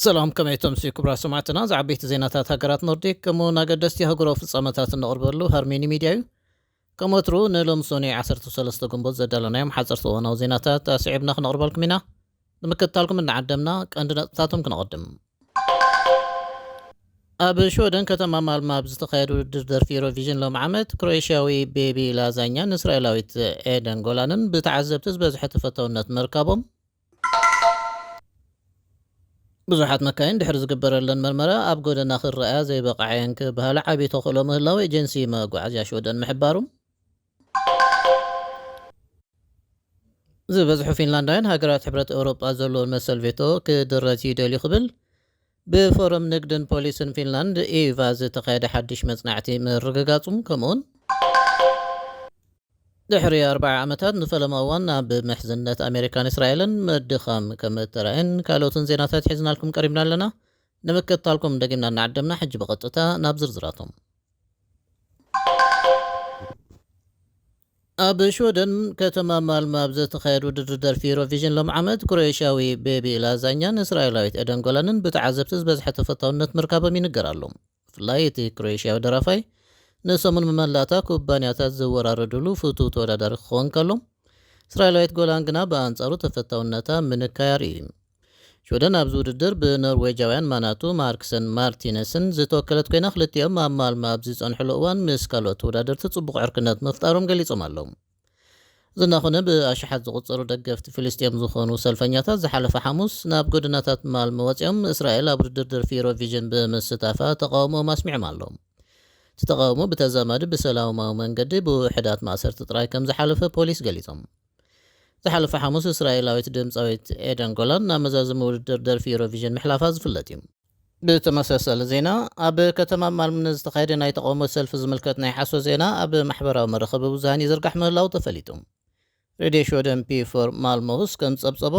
سلام كميتم سي كبرى سمعتنا زعبيت زيناتات هاجرات نورديك كمو ناقدستي هاجرو في الصامتات النقربلو هارميني ميديايو كمو ترو نلوم سوني عسرتو سلسة قنبوز زدالنا يوم حزرتو ونو زيناتات سعبنا خنقربلكم منا نمكتالكم ان عدمنا عندنا تاتم كنقدم اب شودن كتما مال ما بزتخيدو دردر في روفيجن لوم عمد كرويشاوي بيبي لازانيا نسرائيلاويت ايدن غولانن بتعذب تزبزح تفتونات مركبهم ብዙሓት መካይን ድሕሪ ዝግበረለን መርመራ ኣብ ጎደና ክረኣያ ዘይበቕዓየን ክበሃላ ዓብዪ ተኽእሎ ምህላው ኤጀንሲ መጓዓዝያ ሽወደን ምሕባሩ ዝበዝሑ ፊንላንዳውያን ሃገራት ሕብረት ኤውሮጳ ዘለዎን መሰል ቬቶ ክድረት ይደልዩ ክብል ብፎረም ንግድን ፖሊስን ፊንላንድ ኢቫ ዝተኻየደ ሓድሽ መጽናዕቲ ምርግጋጹም ከምኡውን ድሕሪ 4 ዓመታት ንፈለማ እዋን ናብ ምሕዝነት ኣሜሪካን እስራኤልን መድኻም ከም እተረአየን ካልኦትን ዜናታት ሒዝናልኩም ቀሪብና ኣለና ንምክትታልኩም ደጊምና እናዓደምና ሕጂ በቐጥታ ናብ ዝርዝራቶም ኣብ ሽወደን ከተማ ማልማ ብዝተኻየዱ ድርድር ፊ ዩሮቪዥን ሎም ዓመት ክሮኤሽያዊ ቤቢ ላዛኛን እስራኤላዊት ኤደን ጎላንን ብተዓዘብቲ ዝበዝሐ ተፈታውነት ምርካቦም ይንገር ኣሎ ብፍላይ እቲ ክሮኤሽያዊ ደራፋይ ንሰሙን መመላእታ ኩባንያታት ዝወራረድሉ ፍቱው ተወዳዳሪ ክኸውን ከሎ እስራኤላዊት ጎላን ግና ብኣንጻሩ ተፈታውነታ ምንካያር እዩ ሽወደን ኣብዚ ውድድር ብኖርዌጃውያን ማናቱ ማርክሰን ማርቲነስን ዝተወከለት ኮይና ክልቲኦም ኣብ ማልማ ኣብ ዝጸንሕሉ እዋን ምስ ካልኦት ተወዳደርቲ ጽቡቕ ዕርክነት ምፍጣሮም ገሊጾም ኣለዉ ዝናኾነ ብኣሽሓት ዝቝጸሩ ደገፍቲ ፍልስጥኤም ዝኾኑ ሰልፈኛታት ዝሓለፈ ሐሙስ ናብ ጎደናታት ማልማ ወፂኦም እስራኤል ኣብ ውድድር ፊ ዩሮቪዥን ብምስታፋ ተቃውሞም ኣስሚዖም ኣለዉ ተቃውሞ በተዛማዲ በሰላማዊ መንገዲ በውሕዳት ማእሰርቲ ጥራይ ከም ዝሓለፈ ፖሊስ ገሊጾም ዝሓለፈ ሐሙስ እስራኤላዊት ድምጻዊት ኤደን ጎላን ናብ መዛዘሚ ውድድር ደርፊ ዩሮቪዥን ምሕላፋ ዝፍለጥ እዩ ብተመሳሰለ ዜና ኣብ ከተማ ማልማ ዝተኻየደ ናይ ተቃውሞ ሰልፊ ዝምልከት ናይ ሓሶ ዜና ኣብ ማሕበራዊ መራኸቢ ብዙሃን ይዝርጋሕ ምህላው ተፈሊጡ ሬድዮ ሽወደን ፒ4 ማልሞስ ከም ጸብጸቦ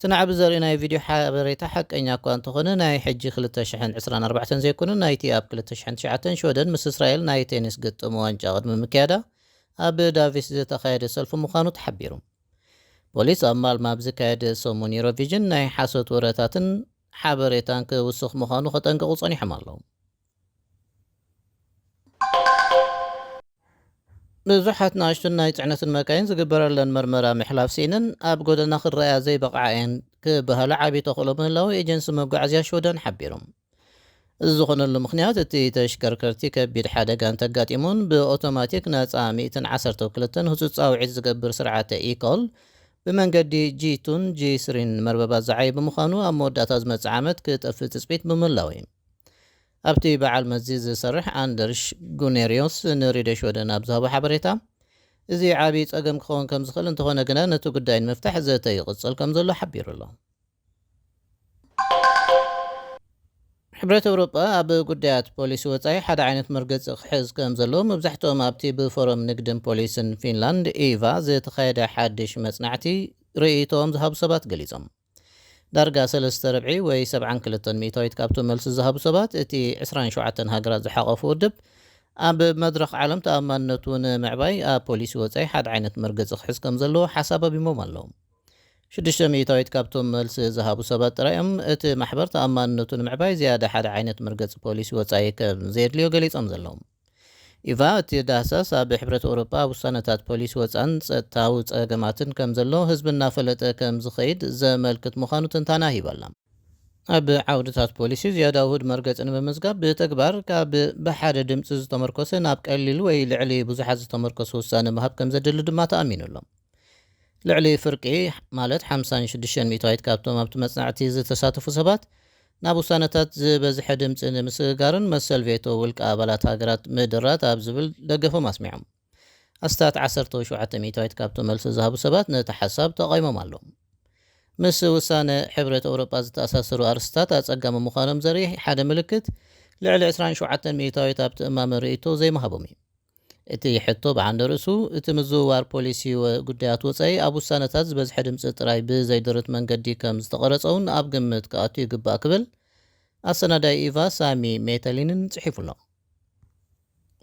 ትናዕብ ዘርኢ ናይ ቪድዮ ሓበሬታ ሓቀኛ እኳ እንተኾነ ናይ ሕጂ 2024 ዘይኮነ ናይቲ ኣብ 2009 ሽወደን ምስ እስራኤል ናይ ቴኒስ ግጥም ዋንጫ ቅድሚ ምክያዳ ኣብ ዳቪስ ዝተኻየደ ሰልፊ ምዃኑ ተሓቢሩ ፖሊስ ኣብ ማልማ ብዝካየደ ሰሙን ዩሮቪዥን ናይ ሓሶት ወረታትን ሓበሬታን ክውስኽ ምዃኑ ከጠንቅቑ ጸኒሖም ኣለዉ ብዙሓት ንኣሽቱን ናይ ጽዕነትን መካይን ዝግበረለን መርመራ ምሕላፍ ሲንን ኣብ ጎደና ክረኣያ ዘይበቕዓየን ክበሃላ ዓብዪ ተኽእሎ ምህላው ኤጀንሲ መጓዓዝያ ሽወደን ሓቢሮም እዚ ዝኾነሉ ምኽንያት እቲ ተሽከርከርቲ ከቢድ ሓደጋ እንተጋጢሙን ብኦቶማቲክ ነፃ 112 ህፁፅ ፃውዒት ዝገብር ስርዓተ ኢኮል ብመንገዲ ጂ2ን ጂ3ን መርበባት ዝዓይ ብምዃኑ ኣብ መወዳእታ ዝመጽእ ዓመት ክጠፍእ ትፅቢት ብምምላው እዩ ኣብቲ በዓል መዚ ዝሰርሕ ኣንደርሽ ጉኔሪዮስ ንሬድዮ ሽወደን ኣብ ዝሃቦ ሓበሬታ እዚ ዓብዪ ፀገም ክኸውን ከም ዝኽእል እንተኾነ ግና ነቲ ጉዳይ ንምፍታሕ ዘተ ይቕፅል ከም ዘሎ ሓቢሩ ኣሎ ሕብረት ኤውሮጳ ኣብ ጉዳያት ፖሊሲ ወፃኢ ሓደ ዓይነት መርገፂ ክሕዝ ከም ዘሎ መብዛሕትኦም ኣብቲ ብፎረም ንግድን ፖሊስን ፊንላንድ ኢቫ ዝተኻየደ ሓድሽ መጽናዕቲ ርእይቶኦም ዝሃቡ ሰባት ገሊፆም ዳርጋ 3 ወይ 72 ሚእታዊት ካብቶም መልሲ ዝሃቡ ሰባት እቲ 27 ሃገራት ዝሓቐፉ ውድብ ኣብ መድረኽ ዓለም ተኣማንነቱ ንምዕባይ ኣብ ፖሊሲ ወፃኢ ሓደ ዓይነት መርገፂ ክሕዝ ከም ዘለዎ ሓሳብ ኣቢሞም ኣለዉ 6 ሚእታዊት ካብቶም መልሲ ዝሃቡ ሰባት ጥራዮም እቲ ማሕበር ተኣማንነቱ ንምዕባይ ዝያዳ ሓደ ዓይነት መርገፂ ፖሊሲ ወፃኢ ከም ዘድልዮ ገሊፆም ዘለዉ ኢቫ እቲ ዳህሳስ ኣብ ሕብረት ኤውሮጳ ውሳነታት ፖሊሲ ወፃን ፀጥታዊ ፀገማትን ከም ዘሎ ህዝቢ እናፈለጠ ከም ዝኸይድ ዘመልክት ምዃኑ ትንታና ሂባላ ኣብ ዓውድታት ፖሊሲ ዝያዳ ውህድ መርገፂ ንምምዝጋብ ብተግባር ካብ ብሓደ ድምፂ ዝተመርኮሰ ናብ ቀሊል ወይ ልዕሊ ብዙሓት ዝተመርኮሰ ውሳነ ምሃብ ከም ዘድሊ ድማ ተኣሚኑሎም ልዕሊ ፍርቂ ማለት 56 ሚእታዊት ካብቶም ኣብቲ መጽናዕቲ ዝተሳተፉ ሰባት ናብ ውሳነታት ዝበዝሐ ድምፂ ንምስጋርን መሰል ቬቶ ውልቀ ኣባላት ሃገራት ምድራት ኣብ ዝብል ደገፎም ኣስሚዖም ኣስታት 17 ሚእታዊት ካብቶም መልሲ ዝሃቡ ሰባት ነቲ ሓሳብ ተቃይሞም ኣለዉ ምስ ውሳነ ሕብረት ኤውሮጳ ዝተኣሳሰሩ ኣርስታት ኣጸጋሚ ምዃኖም ዘርኢ ሓደ ምልክት ልዕሊ 27 ሚእታዊት ኣብቲ እማመ ርእይቶ ዘይመሃቦም እዩ እቲ ሕቶ ብዓንዲ ርእሱ እቲ ምዝውዋር ፖሊሲ ጉዳያት ወፃኢ ኣብ ውሳነታት ዝበዝሐ ድምፂ ጥራይ ብዘይድርት መንገዲ ከም ዝተቐረፀውን ኣብ ግምት ክኣቱ ይግባእ ክብል ኣሰናዳይ ኢቫ ሳሚ ሜተሊንን ጽሒፉሎ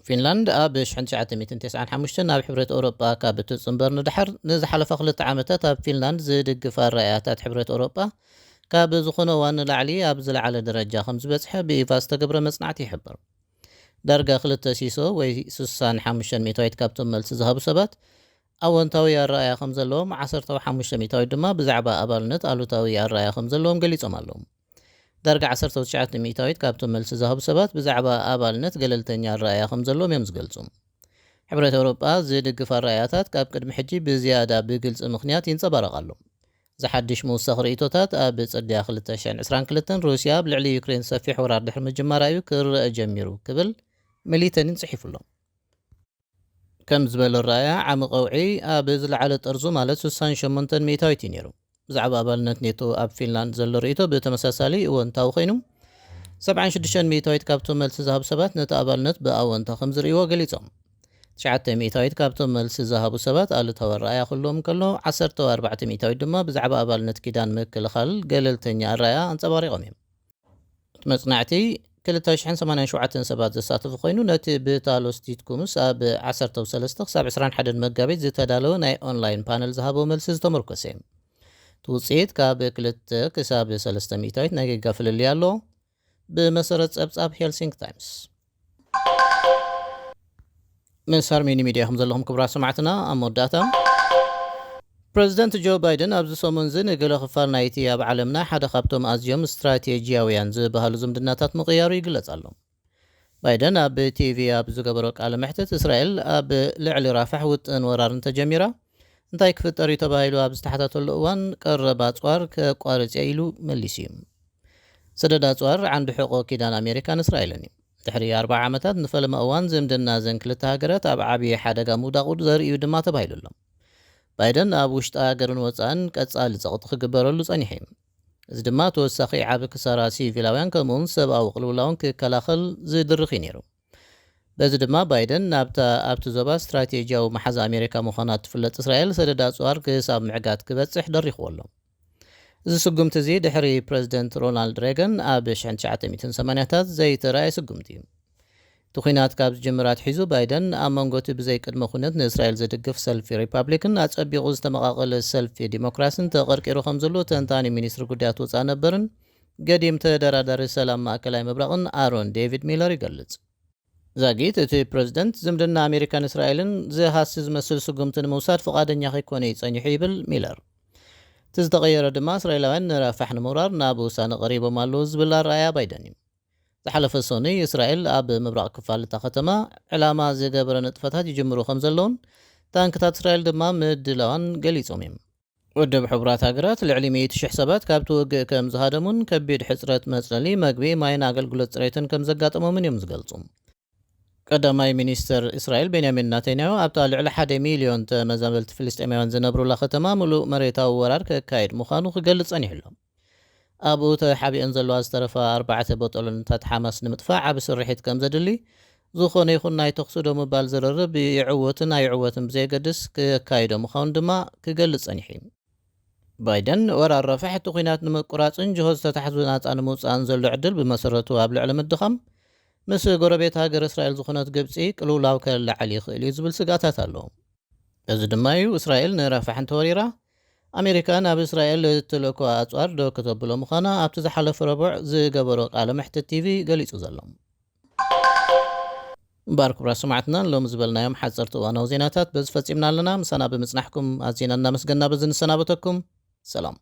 ፊንላንድ ኣብ 1995 ናብ ሕብረት ኤውሮጳ ካብ እትጽንበር ንድሕር ንዝሓለፈ 2 ዓመታት ኣብ ፊንላንድ ዝድግፍ ኣረኣያታት ሕብረት ኤውሮጳ ካብ ዝኾነ ዋን ላዕሊ ኣብ ዝለዓለ ደረጃ ከም ዝበፅሐ ብኢቫ ዝተገብረ መጽናዕቲ ይሕብር። ዳርጋ 2 ሲሶ ወይ 65 ሚታዊት ካብቶም መልሲ ዝሃቡ ሰባት ኣወንታዊ ኣረኣያ ከም ዘለዎም 15 ሚታዊት ድማ ብዛዕባ ኣባልነት ኣሉታዊ ኣረኣያ ከም ዘለዎም ገሊፆም ኣለዉ። ዳርጋ 19 ሚታዊት ካብቶም መልሲ ዝሃቡ ሰባት ብዛዕባ ኣባልነት ገለልተኛ ኣረኣያ ከም ዘለዎም እዮም ዝገልጹ። ሕብረት ኤውሮጳ ዝድግፍ ኣረኣያታት ካብ ቅድሚ ሕጂ ብዝያዳ ብግልፂ ምኽንያት ይንፀባረቓሉ። ዝሓድሽ ምውሳኽ ርእቶታት ኣብ ጽድያ 2022 ሩስያ ብልዕሊ ዩክሬን ሰፊሕ ወራር ድሕሪ ምጅማራ እዩ ክርአ ጀሚሩ ክብል ሚሊተንን ጽሒፉሎም። ከም ዝበለ ኣረኣያ ዓሚ ቀውዒ ኣብ ዝለዓለ ጠርዙ ማለት 68 ሚታዊት እዩ ነይሩ። ብዛዕባ ኣባልነት ኔቶ ኣብ ፊንላንድ ዘሎ ርእቶ ብተመሳሳሊ እወንታዊ ኮይኑ 76 ሚታዊት ካብቶም መልሲ ዝሃቡ ሰባት ነቲ ኣባልነት ብኣወንታ ከም ዝርእይዎ ገሊፆም። 9 ሚታዊት ካብቶም መልሲ ዝሃቡ ሰባት ኣሉታዊ ኣረኣያ ክህልዎም ከሎ 14 ሚታዊት ድማ ብዛዕባ ኣባልነት ኪዳን ምክልኻል ገለልተኛ ኣረኣያ ኣንጸባሪቖም እዮም። እቲ መጽናዕቲ 2087 ሰባት ዘሳተፉ ኮይኑ ነቲ ብታሎስ ቲትኩምስ ኣብ 13 ክሳብ 21 መጋቢት ዝተዳለወ ናይ ኦንላይን ፓነል ዝሃቦ መልሲ ዝተመርኮሰ እዩ። ውፅኢት ካብ 2 ክሳብ 3 ሚታዊት ናይ ጌጋ ፍልልይ ኣሎ ብመሰረት ጸብጻብ ሄልሲንክ ታይምስ። ምስ ሃርሜኒ ሚድያ ከም ዘለኹም ክቡራት ሰማዕትና ኣብ መወዳእታ ፕረዚደንት ጆ ባይደን ኣብዚ ሰሙን እዚ ንገለ ክፋል ናይቲ ኣብ ዓለምና ሓደ ካብቶም ኣዝዮም ስትራቴጂያውያን ዝበሃሉ ዝምድናታት ምቕያሩ ይግለጽ ኣሎ። ባይደን ኣብ ቲቪ ኣብ ዝገበሮ ቃለ መሕትት እስራኤል ኣብ ልዕሊ ራፋሕ ውጥን ወራር እንተጀሚራ እንታይ ክፍጠር እዩ ተባሂሉ ኣብ ዝተሓታተሉ እዋን ቀረባ ኣጽዋር ከቋርጽ ኢሉ መሊሱ እዩ። ሰደድ ኣጽዋር ዓንዲ ሕቆ ኪዳን ኣሜሪካን እስራኤልን እዩ። ድሕሪ 40 ዓመታት ንፈለመ እዋን ዝምድና ዘን ክልተ ሃገራት ኣብ ዓብዪ ሓደጋ ምውዳቑ ዘርእዩ ድማ ተባሂሉ ኣሎ። ባይደን ኣብ ውሽጢ ሃገርን ወፃእን ቀጻሊ ጸቕጢ ክግበረሉ ጸኒሐ እዩ። እዚ ድማ ተወሳኺ ዓቢ ክሳራ ሲቪላውያን ከምኡውን ሰብኣዊ ቅልውላውን ክከላኸል ዝድርኽ እዩ ነይሩ። በዚ ድማ ባይደን ኣብቲ ዞባ ስትራቴጂያዊ መሓዛ ኣሜሪካ ምዃና ትፍለጥ እስራኤል ሰደድ ኣጽዋር ክሳብ ምዕጋት ክበጽሕ ደሪኽዎ ኣሎ። እዚ ስጉምቲ እዚ ድሕሪ ፕረዚደንት ሮናልድ ሬገን ኣብ 1980ታት ዘይተረኣየ ስጉምቲ እዩ። እቲ ኩናት ካብ ዝጅምራት ሒዙ ባይደን ኣብ መንጎቲ ብዘይ ቅድመ ኩነት ንእስራኤል ዝድግፍ ሰልፊ ሪፓብሊክን ኣጸቢቑ ዝተመቓቐለ ሰልፊ ዲሞክራስን ተቐርቂሩ ከም ዘሎ ተንታኒ ሚኒስትሪ ጉዳያት ወፃኢ ነበርን ገዲም ተደራዳሪ ሰላም ማእከላይ ምብራቕን ኣሮን ዴቪድ ሚለር ይገልጽ። ዛጊት እቲ ፕረዚደንት ዝምድና ኣሜሪካን እስራኤልን ዝሃሲ ዝመስል ስጉምቲ ንምውሳድ ፈቓደኛ ከይኮነ ይጸኒሑ ይብል ሚለር። እቲ ዝተቐየረ ድማ እስራኤላውያን ንራፋሕ ንምውራር ናብ ውሳነ ቀሪቦም ኣለዉ ዝብል ኣረኣያ ባይደን እዩ። ዝሓለፈ ሰኒ እስራኤል ኣብ ምብራቕ ክፋል እታ ከተማ ዕላማ ዝገበረ ንጥፈታት ይጅምሩ ከም ዘለውን ታንክታት እስራኤል ድማ ምድላዋን ገሊፆም እዮም። ውድብ ሕቡራት ሃገራት ልዕሊ 100,000 ሰባት ካብቲ ውግእ ከም ዝሃደሙን ከቢድ ሕፅረት መፅለሊ መግቢ ማይን ኣገልግሎት ፅሬትን ከም ዘጋጠሞምን እዮም ዝገልጹ። ቀዳማይ ሚኒስትር እስራኤል ቤንያሚን ናታንያሁ ኣብታ ልዕሊ 1 ሚልዮን ተመዛበልቲ ፍልስጤማውያን ዝነብሩላ ከተማ ሙሉእ መሬታዊ ወራር ከካይድ ምዃኑ ክገልጽ ጸኒሑ ኣሎ። ኣብኡ ተሓቢአን ዘለዋ ዝተረፈ 4 ቦጠሎንታት ሓማስ ንምጥፋዕ ዓብ ስርሒት ከም ዘድሊ ዝኾነ ይኹን ናይ ተኽሲ ዶ ምባል ዝርርብ ይዕወትን ኣይዕወትን ብዘየገድስ ክካይዶ ምዃኑ ድማ ክገልጽ ጸኒሑ እዩ። ባይደን ወራር ረፋሕ እቲ ኩናት ንምቁራፅን ጅሆ ዝተታሕዙ ናፃ ንምውፃእን ዘሎ ዕድል ብመሰረቱ ኣብ ልዕሊ ምድኻም ምስ ጎረቤት ሃገር እስራኤል ዝኾነት ግብፂ ቅልውላው ከለዓል ይኽእል እዩ ዝብል ስጋታት ኣለዎ። እዚ ድማ እዩ እስራኤል ንራፋሕ እንተወሪራ ኣሜሪካ ናብ እስራኤል እትልእኮ ኣጽዋር ዶ ከተብሎ ምዃና ኣብቲ ዝሓለፈ ረቡዕ ዝገበሮ ቃለ መሕትት ቲቪ ገሊጹ ዘሎ። እምበር ክቡራት ሰማዕትና ሎሚ ዝበልናዮም ሓፀርቲ እዋናዊ ዜናታት በዚ ፈፂምና ኣለና። ምሳና ብምጽናሕኩም ኣዝና እናመስገንና በዚ ንሰናበተኩም ሰላም።